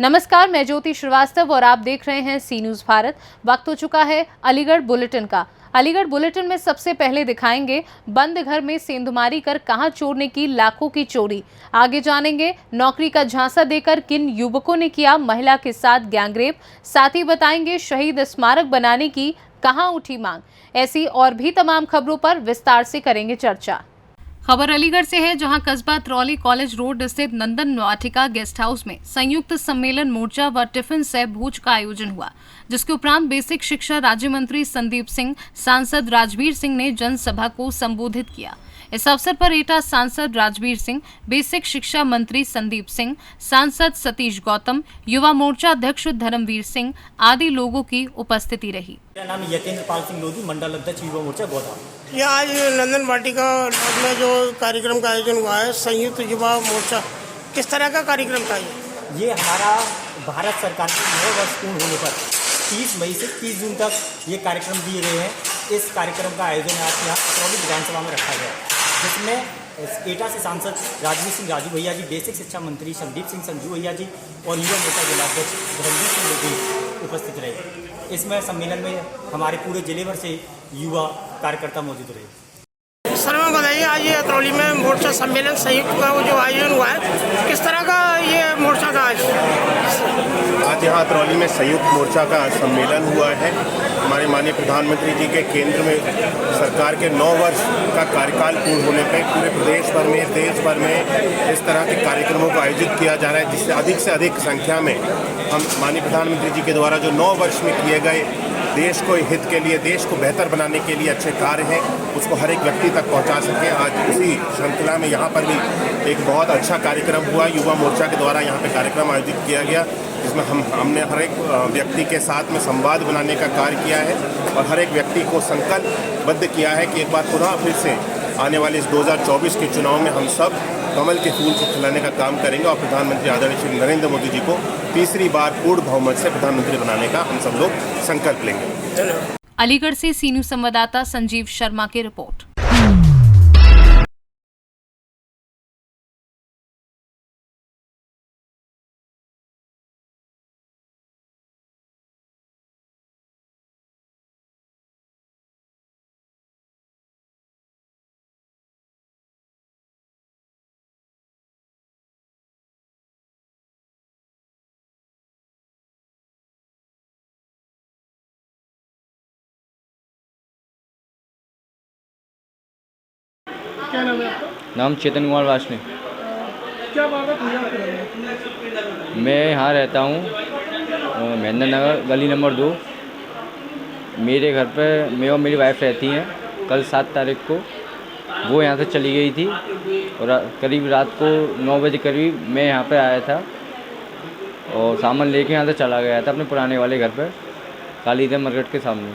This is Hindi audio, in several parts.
नमस्कार, मैं ज्योति श्रीवास्तव और आप देख रहे हैं सी न्यूज भारत। वक्त हो चुका है अलीगढ़ बुलेटिन का। अलीगढ़ बुलेटिन में सबसे पहले दिखाएंगे बंद घर में सेंधमारी कर कहां चोर ने की लाखों की चोरी। आगे जानेंगे नौकरी का झांसा देकर किन युवकों ने किया महिला के साथ गैंगरेप। साथ ही बताएंगे शहीद स्मारक बनाने की कहां उठी मांग। ऐसी और भी तमाम खबरों पर विस्तार से करेंगे चर्चा। खबर अलीगढ़ से है, जहां कस्बा त्रौली कॉलेज रोड स्थित नंदन वाटिका गेस्ट हाउस में संयुक्त सम्मेलन मोर्चा व टिफिन सह भोज का आयोजन हुआ, जिसके उपरांत बेसिक शिक्षा राज्य मंत्री संदीप सिंह, सांसद राजवीर सिंह ने जनसभा को संबोधित किया। इस अवसर पर एटा सांसद राजवीर सिंह, बेसिक शिक्षा मंत्री संदीप सिंह, सांसद सतीश गौतम, युवा मोर्चा अध्यक्ष धर्मवीर सिंह आदि लोगों की उपस्थिति रही। मेरा नाम यतेंद्र पाल सिंह लोधी, मंडल अध्यक्ष युवा मोर्चा गोधा। यह आज नंदन वाटिका में जो कार्यक्रम का आयोजन हुआ है संयुक्त युवा मोर्चा, किस तरह का कार्यक्रम था ये हमारा भारत सरकार के 9 वर्ष पूर्ण होने पर 30 मई से 30 जून तक ये कार्यक्रम दिए गए हैं। इस कार्यक्रम का आयोजन आज यहाँ त्रौली विधानसभा में रखा गया, जिसमें एटा से सांसद राजवीर सिंह राजू भैया जी, बेसिक शिक्षा मंत्री संदीप सिंह संजू भैया जी और युवा मोर्चा जिलाध्यक्ष धर्मवीर सिंह लोधी उपस्थित रहे। इसमें सम्मेलन में हमारे पूरे जिले भर से युवा कार्यकर्ता मौजूद रहे। सर मैं बताइए, आज ये त्रौली में मोर्चा सम्मेलन संयुक्त का जो आयोजन हुआ है, किस तरह का ये मोर्चा का आज यहाँ त्रौली में संयुक्त मोर्चा का सम्मेलन हुआ है। हमारे माननीय प्रधानमंत्री जी के केंद्र में सरकार के 9 वर्ष का कार्यकाल पूर्ण होने पर पूरे प्रदेश भर में, देश भर में इस तरह के कार्यक्रमों को आयोजित किया जा रहा है, जिससे से अधिक संख्या में हम माननीय प्रधानमंत्री जी के द्वारा जो 9 वर्ष में किए गए देश को हित के लिए, देश को बेहतर बनाने के लिए अच्छे कार्य हैं, उसको हर एक व्यक्ति तक पहुंचा सकें। आज उसी श्रृंखला में यहाँ पर भी एक बहुत अच्छा कार्यक्रम हुआ। युवा मोर्चा के द्वारा यहाँ पे कार्यक्रम आयोजित किया गया, जिसमें हमने हर एक व्यक्ति के साथ में संवाद बनाने का कार्य किया है और हर एक व्यक्ति को संकल्पबद्ध किया है कि एक बार पुनः फिर से आने वाले इस 2024 के चुनाव में हम सब कमल के फूल को खिलाने का काम करेंगे और प्रधानमंत्री आदरणीय श्री नरेंद्र मोदी जी को तीसरी बार पूर्ण बहुमत से प्रधानमंत्री बनाने का हम सब लोग संकल्प लेंगे। अलीगढ़ से सी न्यूज संवाददाता संजीव शर्मा की रिपोर्ट। क्या नाम है आपका? नाम चेतन कुमार वासने। क्या बात है? मैं यहाँ रहता हूँ महेंद्र नगर गली नंबर 2। मेरे घर पे मैं और मेरी वाइफ रहती हैं। कल 7 तारीख को वो यहाँ से चली गई थी और करीब रात को 9 बजे करीब मैं यहाँ पे आया था और सामान लेके यहाँ से चला गया था अपने पुराने वाले घर पे, कालीदेव मार्केट के सामने।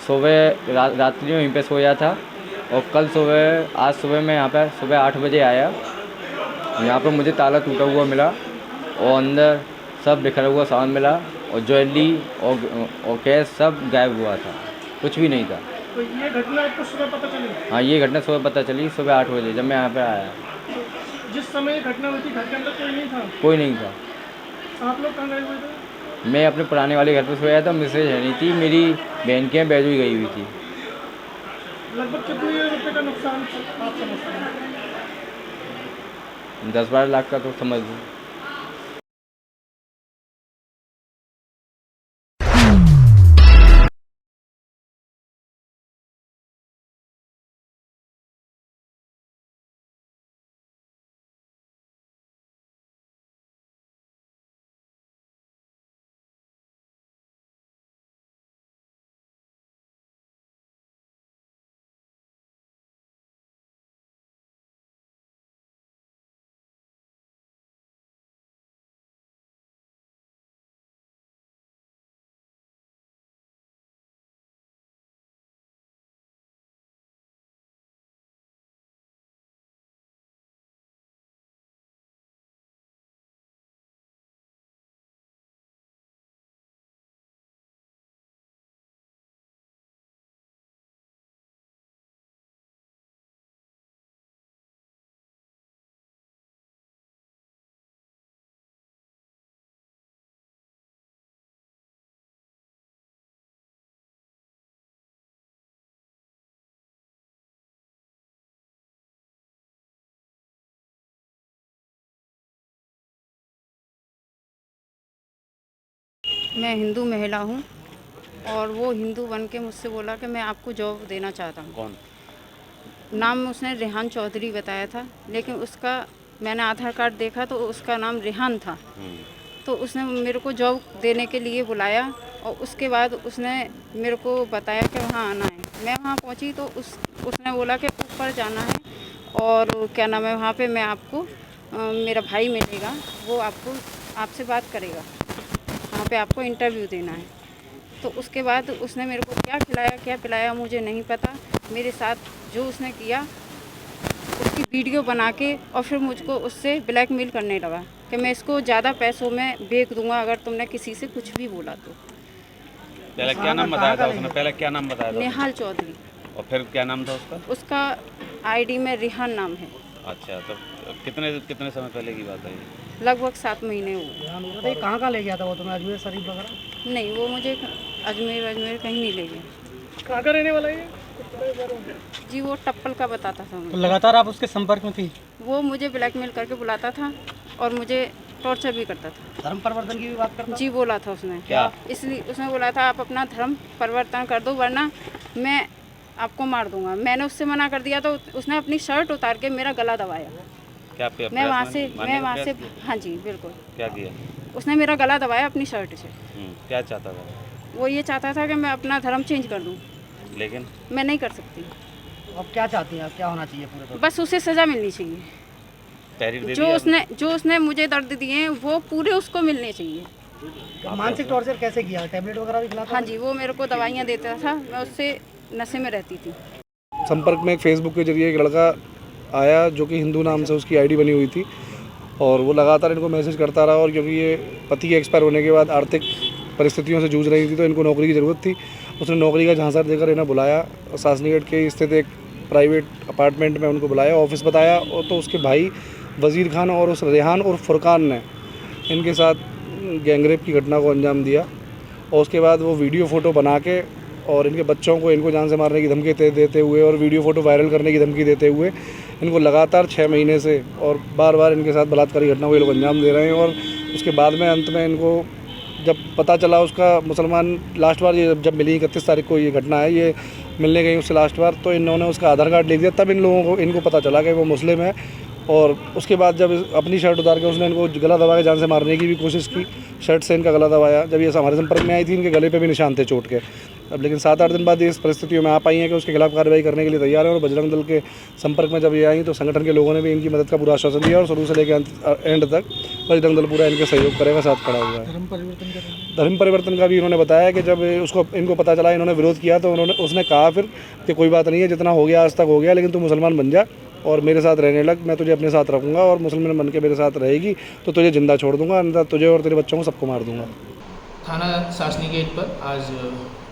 सुबह रात्रि में वहीं पे सोया था और आज सुबह मैं यहाँ पर सुबह 8 बजे आया। यहाँ पर मुझे ताला टूटा हुआ मिला और अंदर सब बिखरा हुआ सामान मिला और ज्वेलरी और कैश सब गायब हुआ था, कुछ भी नहीं था। तो ये घटना आपको सुबह पता चली? हाँ, ये घटना सुबह पता चली, सुबह 8 बजे जब मैं यहाँ पर आया। तो जिस समय ये घटना हुई थी घर के अंदर कोई नहीं था? कोई नहीं था। आप लोग कहाँ गए हुए थे? मैं अपने पुराने वाले घर पर सोया था, मिसेज है नहीं थी, मेरी बहन के यहाँ बैजू गई हुई थी। लगभग कितने रुपए का नुकसान आप समझते हैं? 10-12 लाख का तो समझ लो। मैं हिंदू महिला हूँ और वो हिंदू बन के मुझसे बोला कि मैं आपको जॉब देना चाहता हूँ। कौन? नाम उसने रेहान चौधरी बताया था, लेकिन उसका मैंने आधार कार्ड देखा तो उसका नाम रेहान था। तो उसने मेरे को जॉब देने के लिए बुलाया और उसके बाद उसने मेरे को बताया कि वहाँ आना है। मैं वहाँ पहुँची तो उसने बोला कि ऊपर जाना है और क्या नाम है, वहाँ पे मैं आपको मेरा भाई मिलेगा, वो आपसे बात करेगा, वहाँ पे आपको इंटरव्यू देना है। तो उसके बाद उसने मेरे को क्या खिलाया क्या पिलाया मुझे नहीं पता। मेरे साथ जो उसने किया उसकी वीडियो बना के और फिर मुझको उससे ब्लैकमेल करने लगा कि मैं इसको ज़्यादा पैसों में बेच दूंगा अगर तुमने किसी से कुछ भी बोला तो। पहले क्या नाम बताया था उसने? पहले क्या नाम बताया था? नेहाल चौधरी। और फिर क्या नाम था उसका? उसका आईडी में रेहान नाम है। अच्छा, तो कितने समय पहले की बात है ये? लगभग 7 महीने हुए। कहाँ ले गया था वो तुम्हें, अजमेर शरीफ वगैरह? नहीं, वो मुझे अजमेर कहीं नहीं ले गया। कहाँ का रहने वाला है? जी वो टप्पल का बताता था मुझे। तो लगातार आप उसके संपर्क में थी? वो मुझे ब्लैकमेल करके बुलाता था और मुझे टॉर्चर भी करता था। धर्म परिवर्तन की भी बात करता? जी बोला था उसने। क्या? इसलिए उसने बोला था आप अपना धर्म परिवर्तन कर दो वरना मैं आपको मार दूंगा। मैंने उससे मना कर दिया तो उसने अपनी शर्ट उतार के मेरा गला दबाया। क्या मैं वहाँ से हाँ जी बिल्कुल। क्या किया? उसने मेरा गला दबाया अपनी शर्ट से। क्या चाहता था? वो ये चाहता था कि मैं अपना धर्म चेंज कर दूँ, लेकिन मैं नहीं कर सकती। अब क्या चाहती हैं आप, क्या होना चाहिए पूरे पर? बस उसे सज़ा मिलनी चाहिए। तहरीर दे दिया? जो उसने मुझे दर्द दिए हैं वो पूरे उसको मिलने चाहिए। मानसिक टॉर्चर कैसे किया? टैबलेट वगैरह भी खिलाता? हाँ जी, वो मेरे को दवाइयाँ देता था, मैं उससे नशे में रहती थी। संपर्क में एक फेसबुक के जरिए एक लड़का आया जो कि हिंदू नाम से उसकी आईडी बनी हुई थी और वो लगातार इनको मैसेज करता रहा। और क्योंकि ये पति के एक्सपायर होने के बाद आर्थिक परिस्थितियों से जूझ रही थी तो इनको नौकरी की ज़रूरत थी। उसने नौकरी का झांसा देकर इन्हें बुलाया, सासनीगढ़ के स्थित एक प्राइवेट अपार्टमेंट में उनको बुलाया, ऑफिस बताया। और तो उसके भाई वज़ीर खान और उस रेहान और फुरकान ने इनके साथ गैंगरेप की घटना को अंजाम दिया। और उसके बाद वो वीडियो फ़ोटो बना के और इनके बच्चों को इनको जान से मारने की धमकी देते हुए और वीडियो फ़ोटो वायरल करने की धमकी देते हुए इनको लगातार 6 महीने से और बार बार इनके साथ बलात्कारी घटना को ये लोग अंजाम दे रहे हैं। और उसके बाद में अंत में इनको जब पता चला, उसका मुसलमान लास्ट बार ये जब मिली 31 तारीख को ये घटना है, ये मिलने गई उससे लास्ट बार, तो इन्होंने उसका आधार कार्ड लिख दिया। तब इनको पता चला कि वो मुस्लिम है। और उसके बाद जब अपनी शर्ट उतार के उसने इनको गला दबा के जान से मारने की भी कोशिश की, शर्ट से इनका गला दबाया। जब ये हमारे संपर्क में आई थी इनके गले पे भी निशान थे चोट के। अब लेकिन 7-8 दिन बाद ये इस परिस्थितियों में आ पाई हैं कि उसके खिलाफ कार्रवाई करने के लिए तैयार हैं। और बजरंग दल के संपर्क में जब ये आई तो संगठन के लोगों ने भी इनकी मदद का पूरा आश्वासन दिया और शुरू से लेकर एंड तक बजरंग दल पूरा इनके सहयोग करेगा, साथ खड़ा हुआ है। धर्म परिवर्तन का भी इन्होंने बताया कि जब इनको पता चला, इन्होंने विरोध किया तो उसने कहा फिर कि कोई बात नहीं है, जितना हो गया आज तक हो गया, लेकिन तू मुसलमान बन जा और मेरे साथ रहने लग, मैं तुझे अपने साथ रखूँगा और मुसलमान बन के मेरे साथ रहेगी तो तुझे जिंदा छोड़ दूँगा, अन्यथा तुझे और तेरे बच्चों को सबको मार दूँगा। थाना सासनी गेट पर आज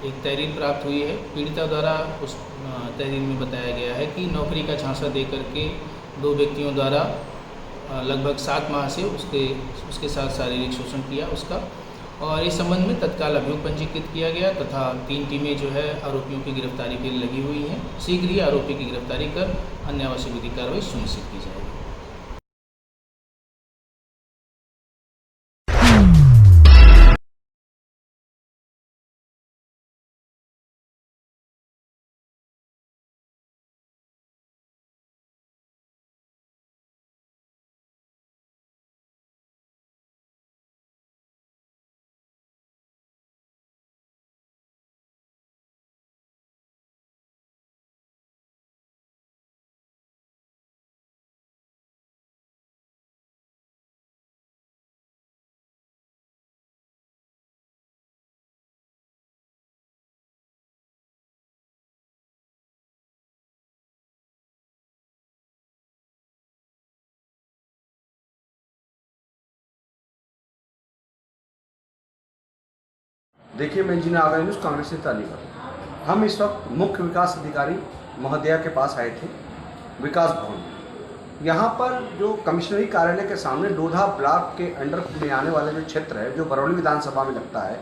एक तहरीर प्राप्त हुई है। पीड़िता द्वारा उस तहरीर में बताया गया है कि नौकरी का झांसा दे करके 2 व्यक्तियों द्वारा लगभग 7 माह से उसके साथ शारीरिक शोषण किया उसका, और इस संबंध में तत्काल अभियोग पंजीकृत किया गया तथा 3 टीमें जो है आरोपियों की गिरफ्तारी के लिए लगी हुई हैं। शीघ्र ही आरोपी की गिरफ्तारी कर अन्य आवश्यक विधिक कार्रवाई सुनिश्चित की जाएगी। देखिए, मैं इंजीनियर आगरा न्यूज़ कांग्रेस से अलीगढ़। हम इस वक्त मुख्य विकास अधिकारी महोदया के पास आए थे विकास भवन में। यहाँ पर जो कमिश्नरी कार्यालय के सामने डोधा ब्लॉक के अंडर में आने वाले जो क्षेत्र है जो बरौली विधानसभा में लगता है,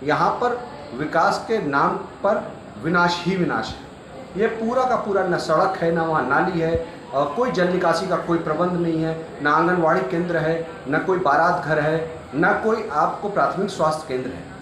यहाँ पर विकास के नाम पर विनाश ही विनाश है। ये पूरा का पूरा न सड़क है, न वहाँ नाली है, और कोई जल निकासी का कोई प्रबंध नहीं है, न आंगनवाड़ी केंद्र है, न कोई बारात घर है, न कोई आपको प्राथमिक स्वास्थ्य केंद्र है।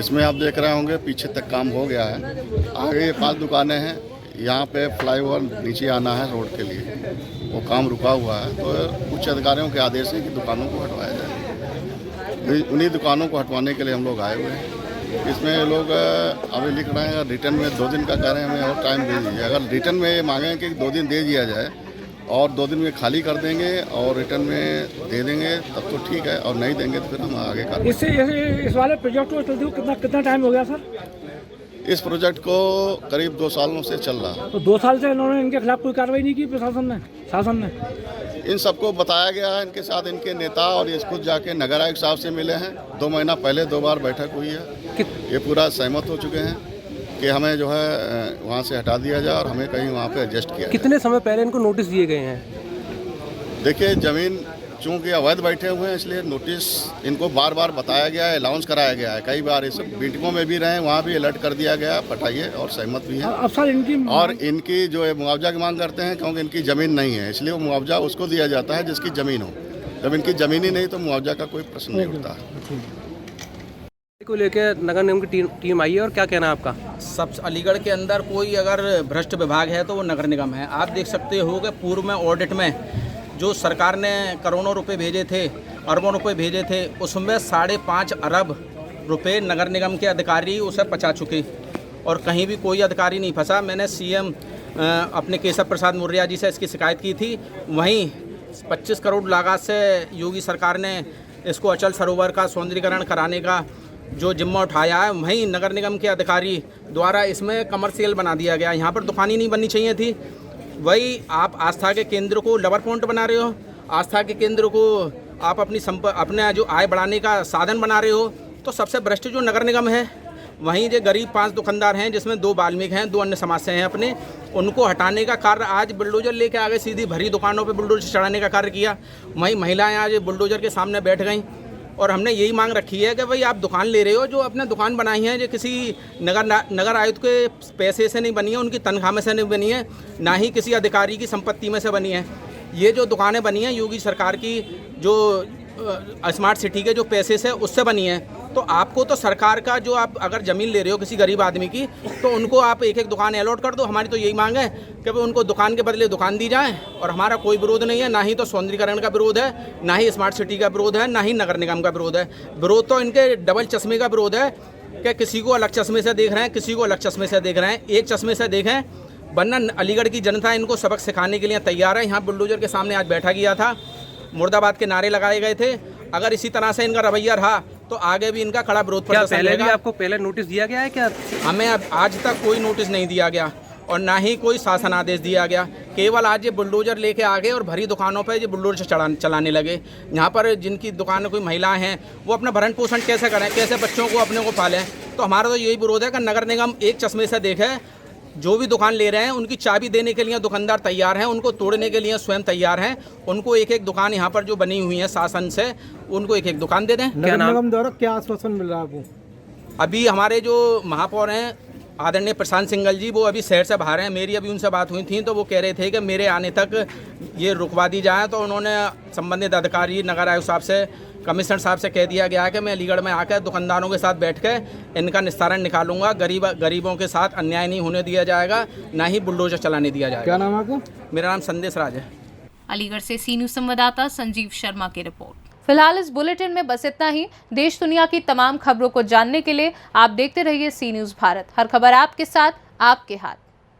इसमें आप देख रहे होंगे पीछे तक काम हो गया है। आगे ये 5 दुकानें हैं, यहाँ पे फ्लाईओवर नीचे आना है रोड के लिए, वो काम रुका हुआ है। तो उच्च अधिकारियों के आदेश है कि दुकानों को हटवाया जाए। उन्हीं दुकानों को हटवाने के लिए हम लोग आए हुए हैं। इसमें लोग अभी लिख रहे हैं रिटर्न में 2 दिन का कह रहे हैं, हमें और टाइम दे दीजिए। अगर रिटर्न में ये मांगें कि 2 दिन दे दिया जाए और 2 दिन में खाली कर देंगे और रिटर्न में दे देंगे तब तो ठीक है, और नहीं देंगे तो फिर हम आगे कर। इस वाले प्रोजेक्ट को चलते हुए कितना टाइम हो गया सर? इस प्रोजेक्ट को करीब 2 सालों से चल रहा है। तो 2 साल से इन्होंने इनके खिलाफ कोई कार्रवाई नहीं की शासन ने? इन सबको बताया गया है, इनके साथ इनके नेता और ये खुद जाके नगर आयुक्त साहब से मिले हैं। 2 महीना पहले 2 बार बैठक हुई है। ये पूरा सहमत हो चुके हैं कि हमें जो है वहाँ से हटा दिया जाए और हमें कहीं वहाँ पे एडजस्ट किया। कितने समय पहले इनको नोटिस दिए गए हैं? देखिए, ज़मीन चूँकि अवैध बैठे हुए हैं इसलिए नोटिस इनको बार बार बताया गया है, अनाउंस कराया गया है। कई बार इस मीटिंगों में भी रहे, वहाँ भी अलर्ट कर दिया गया, पटाइए, और सहमत भी है। अब सर इनकी जो है मुआवजा की मांग करते हैं, क्योंकि इनकी ज़मीन नहीं है, इसलिए वो मुआवजा उसको दिया जाता है जिसकी ज़मीन हो। जब इनकी ज़मीन ही नहीं तो मुआवजा का कोई प्रश्न नहीं उठता है। को लेकर नगर निगम की टीम आई है, और क्या कहना है आपका? सब अलीगढ़ के अंदर कोई अगर भ्रष्ट विभाग है तो वो नगर निगम है। आप देख सकते हो कि पूर्व में ऑडिट में जो सरकार ने करोड़ों रुपए भेजे थे, अरबों रुपए भेजे थे, उसमें 5.5 अरब रुपए नगर निगम के अधिकारी उसे पचा चुके, और कहीं भी कोई अधिकारी नहीं फंसा। मैंने सीएम अपने केशव प्रसाद मौर्य जी से इसकी शिकायत की थी। वहीं 25 करोड़ लागत से योगी सरकार ने इसको अचल सरोवर का सौंदर्यीकरण कराने का जो जिम्मा उठाया है, वहीं नगर निगम के अधिकारी द्वारा इसमें कमर्शियल बना दिया गया। यहाँ पर दुकान ही नहीं बननी चाहिए थी। वही आप आस्था के केंद्र को लवर पॉइंट बना रहे हो, आस्था के केंद्र को आप अपने जो आय बढ़ाने का साधन बना रहे हो। तो सबसे भ्रष्ट जो नगर निगम है, वहीं जो गरीब 5 दुकानदार हैं जिसमें 2 वाल्मीकि हैं, 2 अन्य समाज से हैं अपने, उनको हटाने का कार्य आज बुलडोजर लेके आ गए, सीधी भरी दुकानों पे बुलडोजर चढ़ाने का कार्य किया। वहीं महिलाएं आज बुलडोजर के सामने बैठ गईं, और हमने यही मांग रखी है कि भाई आप दुकान ले रहे हो, जो अपने दुकान बनाई है जो किसी नगर आयुक्त के पैसे से नहीं बनी है, उनकी तनख्वाह में से नहीं बनी है, ना ही किसी अधिकारी की संपत्ति में से बनी है। ये जो दुकानें बनी हैं योगी सरकार की जो स्मार्ट सिटी के जो पैसे से उससे बनी है। तो आपको तो सरकार का जो आप अगर ज़मीन ले रहे हो किसी गरीब आदमी की, तो उनको आप एक दुकान अलॉट कर दो। हमारी तो यही मांग है कि भाई उनको दुकान के बदले दुकान दी जाए, और हमारा कोई विरोध नहीं है, ना ही तो सौंदर्यीकरण का विरोध है, ना ही स्मार्ट सिटी का विरोध है, ना ही नगर निगम का विरोध है। विरोध तो इनके डबल चश्मे का विरोध है कि किसी को अलग चश्मे से देख रहे हैं, किसी को अलग चश्मे से देख रहे हैं। एक चश्मे से देखें, वरना अलीगढ़ की जनता इनको सबक सिखाने के लिए तैयार है। यहाँ बुलडोजर के सामने आज बैठा गया था, मुर्दाबाद के नारे लगाए गए थे। अगर इसी तरह से इनका रवैया रहा तो आगे भी इनका खड़ा विरोध प्रदर्शन पहले भी आपको पहले नोटिस दिया गया है क्या? हमें आज तक कोई नोटिस नहीं दिया गया, और ना ही कोई शासन आदेश दिया गया। केवल आज ये बुलडोजर लेके आ गए और भरी दुकानों पर ये बुलडोजर चलाने लगे। यहाँ पर जिनकी दुकान में कोई महिलाएं हैं, वो अपना भरण पोषण कैसे करें, कैसे बच्चों को अपने को पालें। तो हमारा तो यही विरोध है कि नगर निगम एक चश्मे से देखे। जो भी दुकान ले रहे हैं उनकी चाबी देने के लिए दुकानदार तैयार हैं, उनको तोड़ने के लिए स्वयं तैयार हैं। उनको एक एक दुकान यहाँ पर जो बनी हुई है शासन से, उनको एक एक दुकान दे दें। नगर निगम द्वारा क्या आश्वासन मिल रहा है आपको? अभी हमारे जो महापौर हैं आदरणीय प्रशांत सिंघल जी, वो अभी शहर से बाहर हैं। मेरी अभी उनसे बात हुई थी, तो वो कह रहे थे कि मेरे आने तक ये रुकवा दी जाए। तो उन्होंने संबंधित अधिकारी नगर आयुक्त साहब से, कमिश्नर साहब से कह दिया गया है कि मैं अलीगढ़ में आकर दुकानदारों के साथ बैठ कर इनका निस्तारण निकालूंगा। गरीबों के साथ अन्याय नहीं होने दिया जाएगा, ना ही बुलडोजर चलाने दिया जाएगा। क्या नाम है आपका? मेरा नाम संदेश राज है। अलीगढ़ से सी न्यूज़ संवाददाता संजीव शर्मा की रिपोर्ट। फिलहाल इस बुलेटिन में बस इतना ही। देश दुनिया की तमाम खबरों को जानने के लिए आप देखते रहिए सी न्यूज़ भारत। हर खबर आपके साथ, आपके हाथ।